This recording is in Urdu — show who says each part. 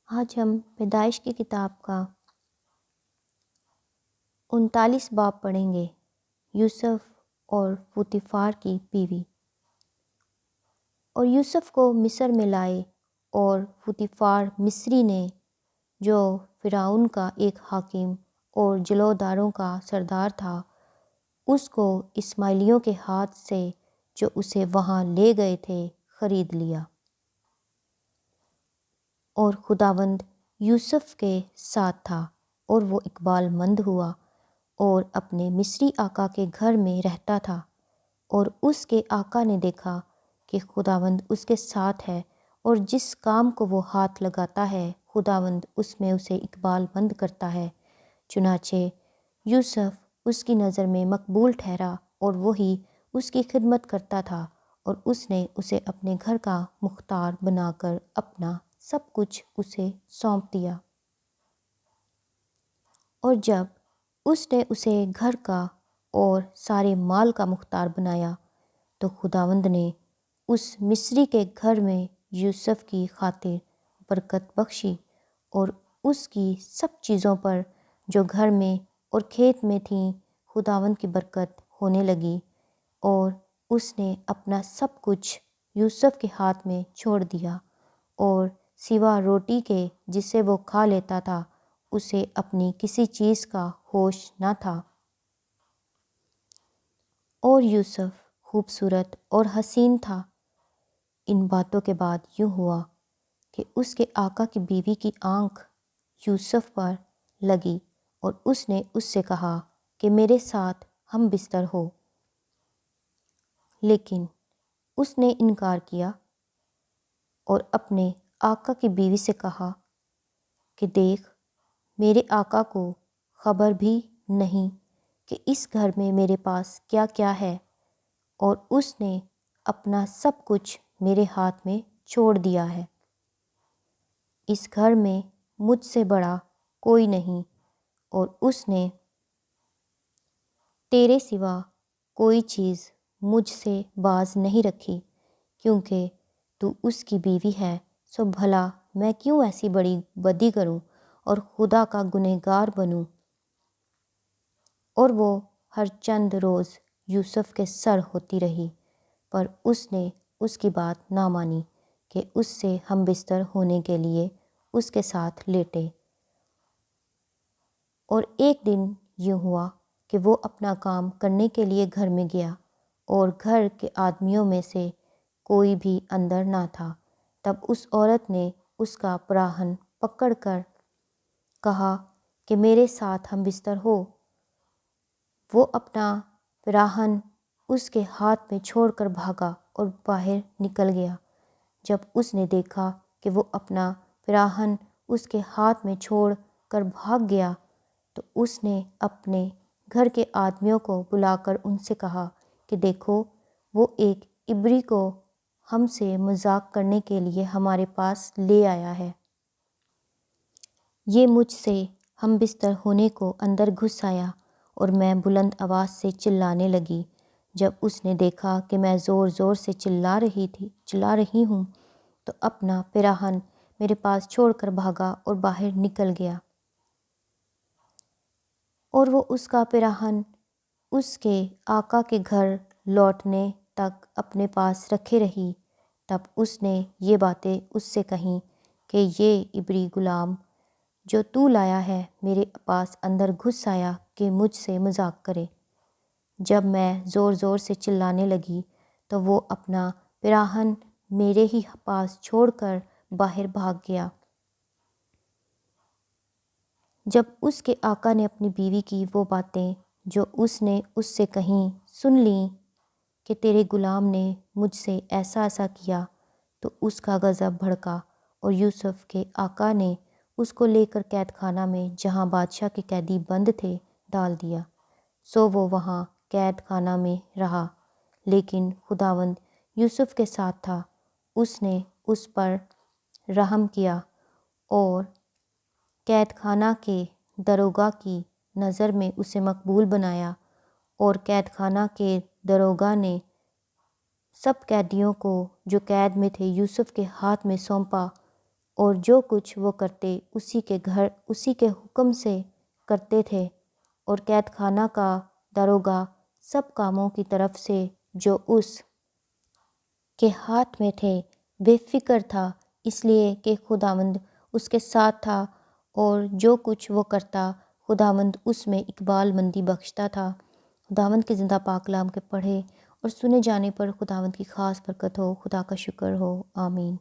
Speaker 1: آج ہم پیدائش کی کتاب کا 39 باب پڑھیں گے۔ یوسف اور پوتیفار کی بیوی۔ اور یوسف کو مصر میں لائے، اور پوتیفار مصری نے، جو فرعون کا ایک حاکم اور جلوداروں کا سردار تھا، اس کو اسماعیلیوں کے ہاتھ سے جو اسے وہاں لے گئے تھے خرید لیا۔ اور خداوند یوسف کے ساتھ تھا، اور وہ اقبال مند ہوا اور اپنے مصری آقا کے گھر میں رہتا تھا۔ اور اس کے آقا نے دیکھا کہ خداوند اس کے ساتھ ہے، اور جس کام کو وہ ہاتھ لگاتا ہے خداوند اس میں اسے اقبال مند کرتا ہے۔ چنانچہ یوسف اس کی نظر میں مقبول ٹھہرا، اور وہی اس کی خدمت کرتا تھا، اور اس نے اسے اپنے گھر کا مختار بنا کر اپنا سب کچھ اسے سونپ دیا۔ اور جب اس نے اسے گھر کا اور سارے مال کا مختار بنایا، تو خداوند نے اس مصری کے گھر میں یوسف کی خاطر برکت بخشی، اور اس کی سب چیزوں پر جو گھر میں اور کھیت میں تھیں خداوند کی برکت ہونے لگی، اور اس نے اپنا سب کچھ یوسف کے ہاتھ میں چھوڑ دیا، اور سوا روٹی کے جسے وہ کھا لیتا تھا اسے اپنی کسی چیز کا ہوش نہ تھا۔ اور یوسف خوبصورت اور حسین تھا۔ ان باتوں کے بعد یوں ہوا کہ اس کے آقا کی بیوی کی آنکھ یوسف پر لگی، اور اس نے اس سے کہا کہ میرے ساتھ ہم بستر ہو، لیکن اس نے انکار کیا، اور اپنے آقا کی بیوی سے کہا کہ دیکھ، میرے آقا کو خبر بھی نہیں کہ اس گھر میں میرے پاس کیا کیا ہے، اور اس نے اپنا سب کچھ میرے ہاتھ میں چھوڑ دیا ہے۔ اس گھر میں مجھ سے بڑا کوئی نہیں، اور اس نے تیرے سوا کوئی چیز مجھ سے باز نہیں رکھی، کیونکہ تو اس کی بیوی ہے، سو بھلا میں کیوں ایسی بڑی بدی کروں اور خدا کا گنہگار بنوں۔ اور وہ ہر چند روز یوسف کے سر ہوتی رہی، پر اس نے اس کی بات نہ مانی کہ اس سے ہم بستر ہونے کے لیے اس کے ساتھ لیٹے۔ اور ایک دن یوں ہوا کہ وہ اپنا کام کرنے کے لیے گھر میں گیا، اور گھر کے آدمیوں میں سے کوئی بھی اندر نہ تھا۔ تب اس عورت نے اس کا پیراہن پکڑ کر کہا کہ میرے ساتھ ہم بستر ہو۔ وہ اپنا پیراہن اس کے ہاتھ میں چھوڑ کر بھاگا اور باہر نکل گیا۔ جب اس نے دیکھا کہ وہ اپنا پیراہن اس کے ہاتھ میں چھوڑ کر بھاگ گیا، تو اس نے اپنے گھر کے آدمیوں کو بلا کر ان سے کہا کہ دیکھو، وہ ایک عبری کو ہم سے مذاق کرنے کے لیے ہمارے پاس لے آیا ہے۔ یہ مجھ سے ہم بستر ہونے کو اندر گھس آیا، اور میں بلند آواز سے چلانے لگی۔ جب اس نے دیکھا کہ میں زور زور سے چلا رہی ہوں، تو اپنا پیراہن میرے پاس چھوڑ کر بھاگا اور باہر نکل گیا۔ اور وہ اس کا پیراہن اس کے آقا کے گھر لوٹنے تک اپنے پاس رکھے رہی۔ تب اس نے یہ باتیں اس سے کہیں کہ یہ عبری غلام جو تو لایا ہے میرے پاس اندر گھس آیا کہ مجھ سے مذاق کرے۔ جب میں زور زور سے چلانے لگی، تو وہ اپنا پیراہن میرے ہی پاس چھوڑ کر باہر بھاگ گیا۔ جب اس کے آقا نے اپنی بیوی کی وہ باتیں جو اس نے اس سے کہیں سن لیں کہ تیرے غلام نے مجھ سے ایسا ایسا کیا، تو اس کا غضب بھڑکا، اور یوسف کے آقا نے اس کو لے کر قید خانہ میں، جہاں بادشاہ کے قیدی بند تھے، ڈال دیا۔ سو وہ وہاں قید خانہ میں رہا، لیکن خداوند یوسف کے ساتھ تھا، اس نے اس پر رحم کیا، اور قید خانہ کے داروغہ کی نظر میں اسے مقبول بنایا، اور قید خانہ کے داروغہ نے سب قیدیوں کو جو قید میں تھے یوسف کے ہاتھ میں سونپا، اور جو کچھ وہ کرتے اسی کے حکم سے کرتے تھے، اور قید خانہ کا داروغہ سب کاموں کی طرف سے جو اس کے ہاتھ میں تھے بے فکر تھا، اس لیے کہ خداوند اس کے ساتھ تھا، اور جو کچھ وہ کرتا خداوند اس میں اقبال مندی بخشتا تھا۔ خداوند کے زندہ پاک کلام کے پڑھے اور سنے جانے پر خداوند کی خاص برکت ہو۔ خدا کا شکر ہو، آمین۔